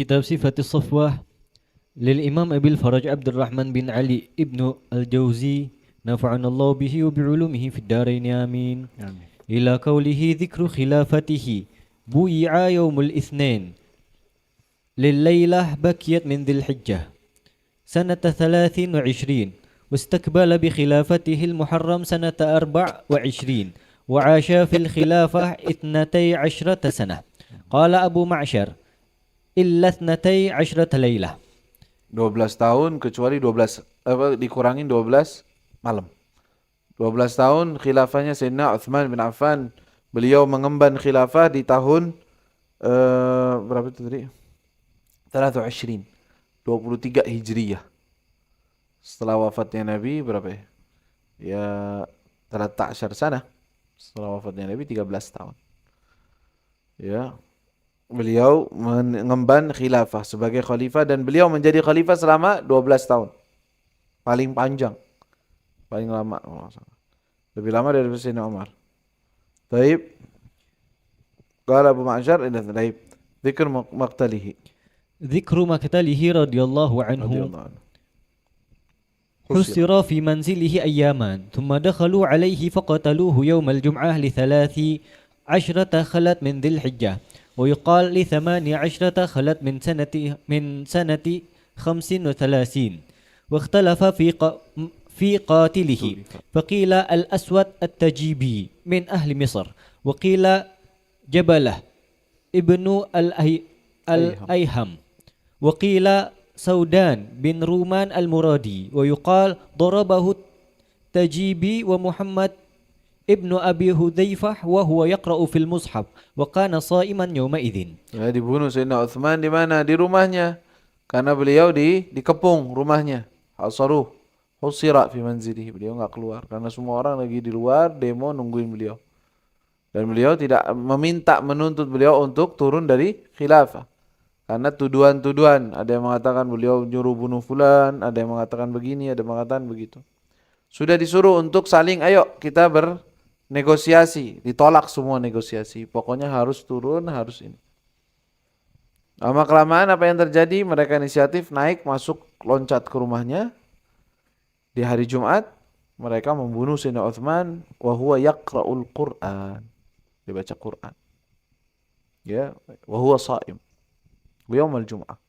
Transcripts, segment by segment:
Kitab Sifatis Safwah lil Imam Abil Faraj Abdurrahman bin Ali ibnu Al-Jawzi nafa'anallahu bihi wa bi'ulumihi fid darain amin. Ila qawlihi dhikru khilafatihi bu'i'a yawmul ithnain lil laylah bakiyat min dhil hijjah sanata 23 واستقبل بخلافته المحرم سنة 24 وعاش في الخلافة 12 سنة. قال أبو معشر إلا 12 ليلة. 12 tahun kecuali 12 dikurangin 12 malam. 12 tahun khilafahnya Sayyidina Uthman bin Affan. Beliau mengemban khilafah di tahun berapa itu tadi? 23 Hijriyah. Setelah wafatnya Nabi berapa ya? Ya 13 sana. Setelah wafatnya Nabi 13 tahun. Ya. Beliau mengemban khilafah sebagai khalifah dan beliau menjadi khalifah selama 12 tahun. Paling panjang. Paling lama. Lebih lama dari Sayyidina Umar. Taib. Qala Abu Ma'syar inna taib. Dzikr maqtalihi. Dzikru maqtalihi radhiyallahu anhu. حُسِّرَ في منزله أياما ثم دخلوا عليه فقتلوه يوم الجمعة ل13 خلت من ذي الحجة ويقال ل18 خلت من سنة 35 واختلف في قاتله فقيل الأسود التجيبي من أهل مصر وقيل جبله ابن الأيهم وقيل سودان بن رومان المرادي ويقال ضربه التجيبي ومحمد ابن أبي هذيفة وهو يقرأ في المصحف وكان صائما يومئذ. Ya, dibunuh Sayyidina Uthman di mana? Di rumahnya. Karena beliau dikepung rumahnya. Hasaruh, husira fi manzilihi. Beliau enggak keluar karena semua orang lagi di luar demo nungguin beliau. Dan beliau tidak menuntut beliau untuk turun dari khilafah. Karena tuduhan-tuduhan, ada yang mengatakan beliau nyuruh bunuh fulan, ada yang mengatakan begini, ada yang mengatakan begitu. Sudah disuruh untuk saling, ayo kita bernegosiasi, ditolak semua negosiasi. Pokoknya harus turun, harus ini. Lama kelamaan apa yang terjadi? Mereka inisiatif naik, masuk, loncat ke rumahnya. Di hari Jumat, mereka membunuh Sayyidina Uthman, wa huwa yaqra'ul Qur'an. Dia baca Qur'an. Ya, wa huwa sha'im. Yaumul Jum'ah.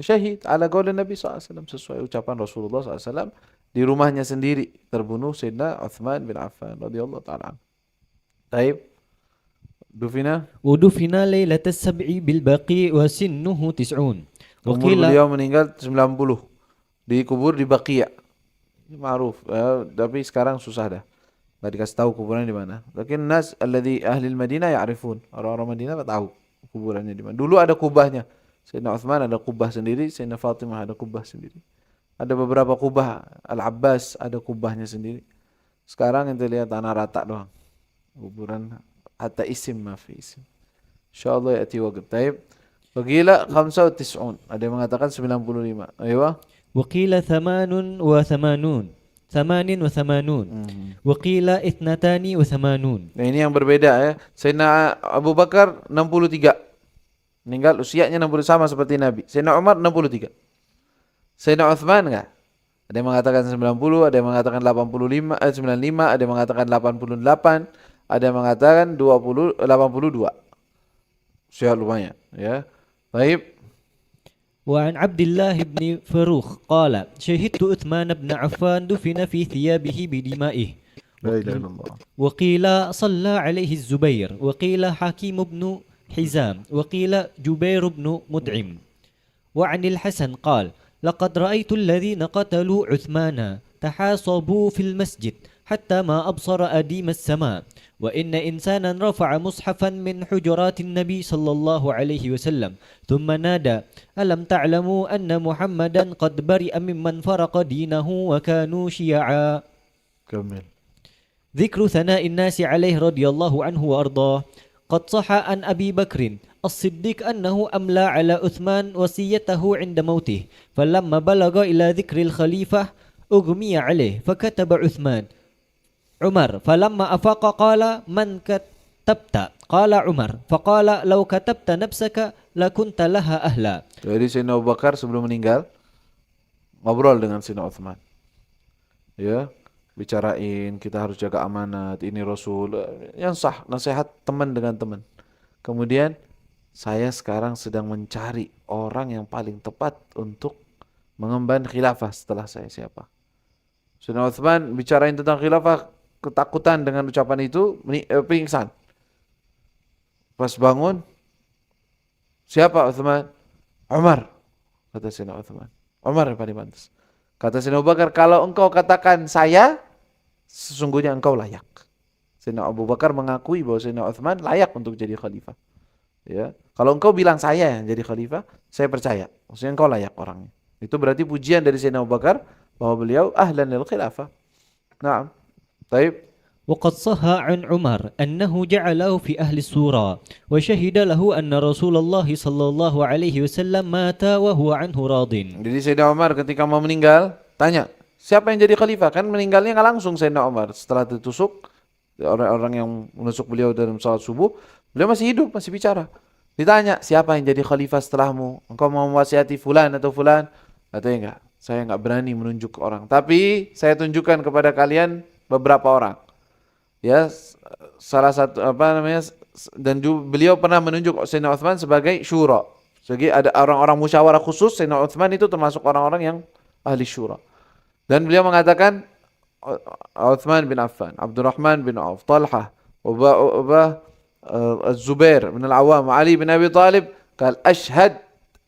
Syahid ala qaul Nabi SAW, sesuai ucapan Rasulullah SAW, di rumahnya sendiri terbunuh Sayyidina Uthman bin Affan radhiyallahu ta'ala. Taib. Dufina lailatas sab'i bil baqi wa sinnuhu 90. Umur beliau meninggal 90. Dikubur di Baqi'. Ini ma'ruf, tapi sekarang susah dah. Enggak dikasih tahu kuburannya di mana. Lakin nas alladhi ahli al-Madinah ya'rifun. Orang-orang Madinah tahu kuburannya di mana. Dulu ada kubahnya. Sayyidina Uthman ada kubah sendiri, Sayyidina Fatimah ada kubah sendiri. Ada beberapa kubah, Al-Abbas ada kubahnya sendiri. Sekarang ente lihat tanah rata doang. Kuburan hatta isim mafi isim. Insyaallah ya'ti waqt. Taib. Waqila 95. Ada yang mengatakan 95. Ayo. Waqila 88. 88 وقيل 82. Nah, ini yang berbeda ya. Sayyidina Abu Bakar 63. Meninggal usianya 60 sama seperti Nabi. Sayyidina Umar 63. Sayyidina Uthman enggak? Ada yang mengatakan 90, ada yang mengatakan 95, 95, ada yang mengatakan 88, ada yang mengatakan 82. Usia lumayan ya. Baik. وعن عبد الله بن فروخ قال شهدت عثمان بن عفان دفن في ثيابه بدمائه وقيل صلى عليه الزبير وقيل حكيم بن حزام وقيل جبير بن مطعم. وعن الحسن قال لقد رأيت الذين قتلوا عثمان تحاصبوا في المسجد حتى ما أبصر أديم السماء وإن إنسانا رفع مصحفا من حجرات النبي صلى الله عليه وسلم ثم نادى ألم تعلموا أن محمدا قد برئ ممن فرق دينه وكانوا شيعا. كمل. ذكر ثناء الناس عليه رضي الله عنه وأرضاه. قد صح عن أبي بكر الصديق أنه أملى على عثمان وصيته عند موته فلما بلغ إلى ذكر الخليفة أغمي عليه فكتب عثمان عمر فلما أفاق قال من كتبت Qala Umar, faqala law katabta nafsaka lakunta laha ahla. Jadi Sayyidina Abu Bakar sebelum meninggal ngobrol dengan Sayyidina Utsman. Ya, bicarain kita harus jaga amanat, ini Rasul, yang sah, nasihat teman dengan teman. Kemudian saya sekarang sedang mencari orang yang paling tepat untuk mengemban khilafah setelah saya. Siapa? Sayyidina Utsman bicarain tentang khilafah, ketakutan dengan ucapan itu, pingsan. Pas bangun, siapa Utsman? Umar, kata Sayyidina Utsman. Umar yang paling pantas. Kata Sayyidina Abu Bakar, kalau engkau katakan saya, sesungguhnya engkau layak. Sayyidina Abu Bakar mengakui bahwa Sayyidina Utsman layak untuk jadi khalifah. Ya, kalau engkau bilang saya yang jadi khalifah, saya percaya. Maksudnya engkau layak orangnya. Itu berarti pujian dari Sayyidina Abu Bakar bahwa beliau ahlan lil khilafah. Naam. Baik. وقد صح عن عمر أنه جعله في أهل السورة وشهد له أن رسول الله صلى الله عليه وسلم مات وهو عنه راض. Jadi Sayyidina Umar ketika mau meninggal tanya, siapa yang jadi khalifah? Kan meninggalnya nggak langsung Sayyidina Umar. Setelah ditusuk, orang-orang yang menusuk beliau dalam salat subuh, beliau masih hidup, masih bicara. Ditanya, siapa yang jadi khalifah setelahmu? Engkau mau mewasiati fulan atau fulan? Katanya enggak, saya enggak berani menunjuk orang. Tapi saya tunjukkan kepada kalian beberapa orang. Ya, salah satu dan beliau pernah menunjuk Sayyidina Utsman sebagai syura. Jadi ada orang-orang musyawarah khusus, Sayyidina Utsman itu termasuk orang-orang yang ahli syura. Dan beliau mengatakan Utsman bin Affan, Abdurrahman bin Auf, Talha, Az-Zubair bin Al-Awwam, Ali bin Abi Thalib, qal ashhad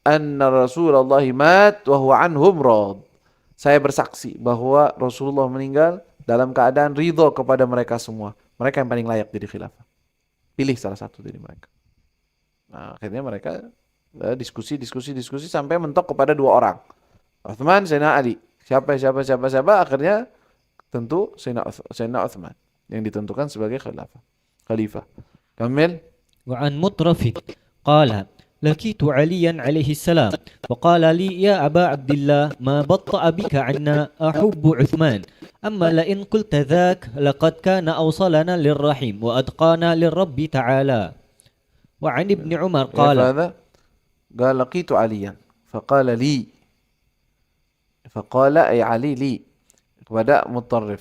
anna Rasulullah mat wa huwa anhum rad. Saya bersaksi bahwa Rasulullah meninggal dalam keadaan ridho kepada mereka semua. Mereka yang paling layak jadi khilafah. Pilih salah satu dari mereka. Nah, akhirnya mereka diskusi sampai mentok kepada dua orang. Utsman, Sayyidina Ali. Siapa. Akhirnya tentu Sayyidina Utsman yang ditentukan sebagai khalifah. Kamil. وعن مطرف قال لقيت عليا عليه السلام وقال لي يا أبا عبد الله ما بطأ بك عنا أحب عثمان أما لئن قلت ذاك لقد كان أوصلنا للرحيم وأتقانا للرب تعالى. وعن ابن عمر قال قال لقيت عليا فقال لي فقال أي علي لي kepada mutraf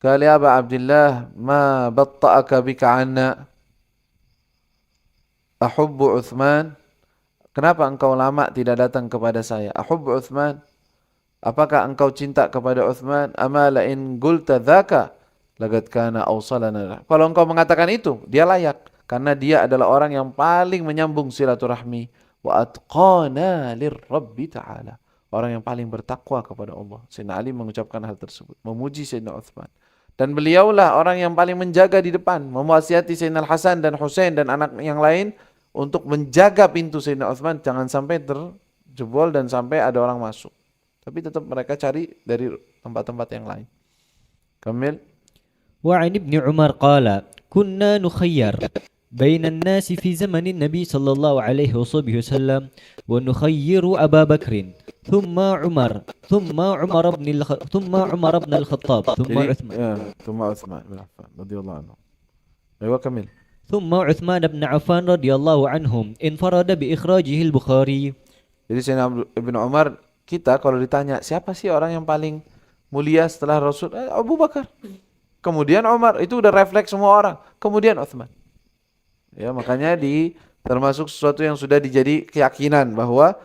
قال يا أبا عبد الله ما بطأك بك عنا أحب عثمان. Kenapa engkau lama tidak datang kepada saya? أحب عثمان, apakah engkau cinta kepada Utsman? Ama la in qulta dzaka laqad kana awsalana. Kalau engkau mengatakan itu, dia layak karena dia adalah orang yang paling menyambung silaturahmi. Wa atqana lirabbi ta'ala, orang yang paling bertakwa kepada Allah. Sayyidina Ali mengucapkan hal tersebut, memuji Sayyidina Utsman. Dan beliaulah orang yang paling menjaga di depan, mewasiati Sayyidina Hasan dan Husain dan anak yang lain untuk menjaga pintu Sayyidina Utsman jangan sampai terjebol dan sampai ada orang masuk. Tapi tetap mereka cari dari tempat-tempat yang lain. Kamil. وعن ابن عمر قال كنا نخير بين الناس في زمن النبي صلى الله عليه وسلم ونخير أبا بكر ثم عمر ثم عمر بن الخطاب ثم عثمان بن عفان رضي الله عنه. أيوة كمل. ثم عثمان بن عفان رضي الله عنهم انفرد بإخراجه البخاري. Jadi Sayyidina Ibnu Umar, kita kalau ditanya siapa sih orang yang paling mulia setelah Rasul, Abu Bakar. Kemudian Umar, itu udah refleks semua orang. Kemudian Utsman. Ya, makanya termasuk sesuatu yang sudah dijadi keyakinan bahwa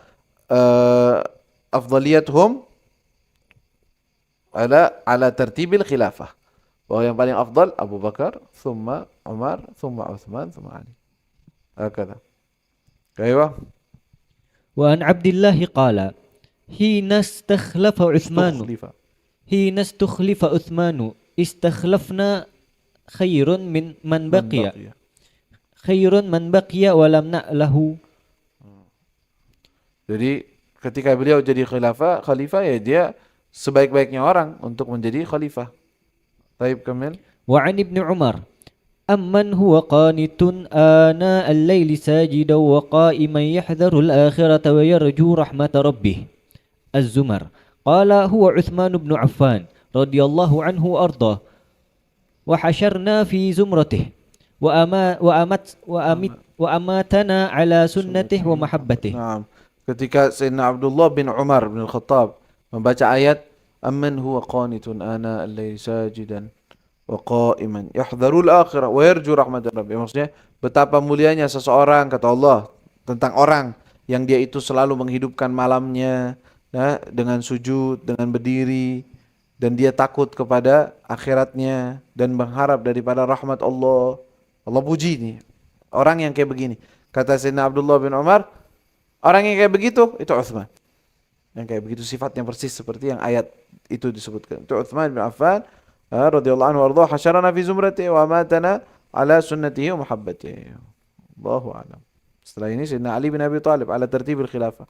afdaliyatuhum ala tertibil khilafah. Bahwa yang paling afdal Abu Bakar, thumma Umar, thumma Utsman, thumma Ali. Hakadha. Kaiwa. وعن عبد الله قال حين استخلف عثمان استخلفنا خير من بقي ولم نأله. Jadi ketika beliau jadi khalifah ya dia sebaik-baiknya orang untuk menjadi khalifah. Baik, Kamil. وعن ابن عمر أمن هو قانت آناء الليل ساجدا وقائما يحذر الآخرة ويرجو رحمة ربه. الزمر قال هو عثمان بن عفان رضي الله عنه وأرضاه وحشرنا في زمرته وأماتنا على سنته ومحبته. Nah, ketika Sayyidina Abdullah bin Umar bin Khattab membaca ayat amman huwa qanitun ana al-laili sajidan wa qa'iman yahdharul akhirah wa yarju rahmatar rabbi. Maksudnya betapa mulianya seseorang, kata Allah tentang orang yang dia itu selalu menghidupkan malamnya ya, dengan sujud, dengan berdiri, dan dia takut kepada akhiratnya dan mengharap daripada rahmat Allah. Allah puji nih orang yang kayak begini. Kata Sayyidina Abdullah bin Umar, orang yang kayak begitu itu Utsman. Yang kayak begitu sifatnya persis seperti yang ayat itu disebutkan. Itu Utsman bin Affan radhiyallahu anhu warḍah, hasyarana fi zumratihi wa matana ala sunnatihi wa muhabbatihi. Allahu a'lam. Setelah ini Sayyidina Ali bin Abi Thalib ala tertibil khilafah.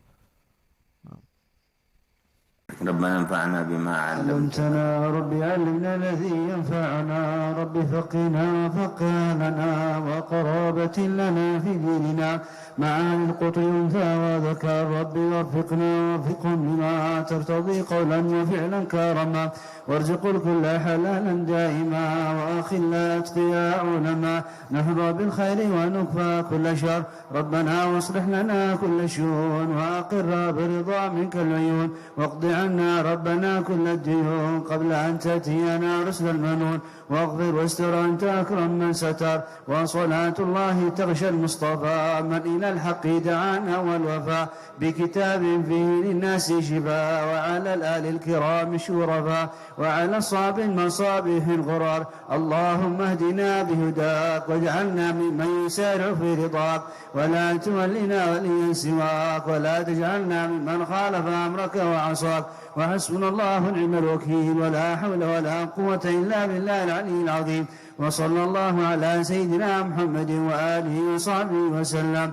ربنا انفعنا بما علمتنا ربي علمنا الذي ينفعنا ربي فقنا فقهنا وقرابة لنا في ديننا معاني القطر ينفع وذكر ربي وفقنا وفقهم بما ترتضي قولا وفعلا كرما وارزق الكل حلالا دائما واخلا اتقياء علما نهضى بالخير ونكفى كل شر ربنا واصلح لنا كل شؤون واقر برضا منك العيون واقض عنا ربنا كل الديون قبل أن تأتينا رسل المنون واغفر واستر أنت أكرم من ستر وصلاة الله تغشى المصطفى من إلى الحق دعانا والوفاء بكتاب فيه للناس شفاء وعلى الآل الكرام شرفاء وعلى الصاب المصابيح الغرار اللهم اهدنا بهداك واجعلنا ممن يسارع في رضاك ولا تولنا وليا سواك ولا تجعلنا ممن خالف أمرك وعصاك وحسبنا الله ونعم الوكيل ولا حول ولا قوة إلا بالله العلي العظيم وصلى الله على سيدنا محمد وآله وصحبه وسلم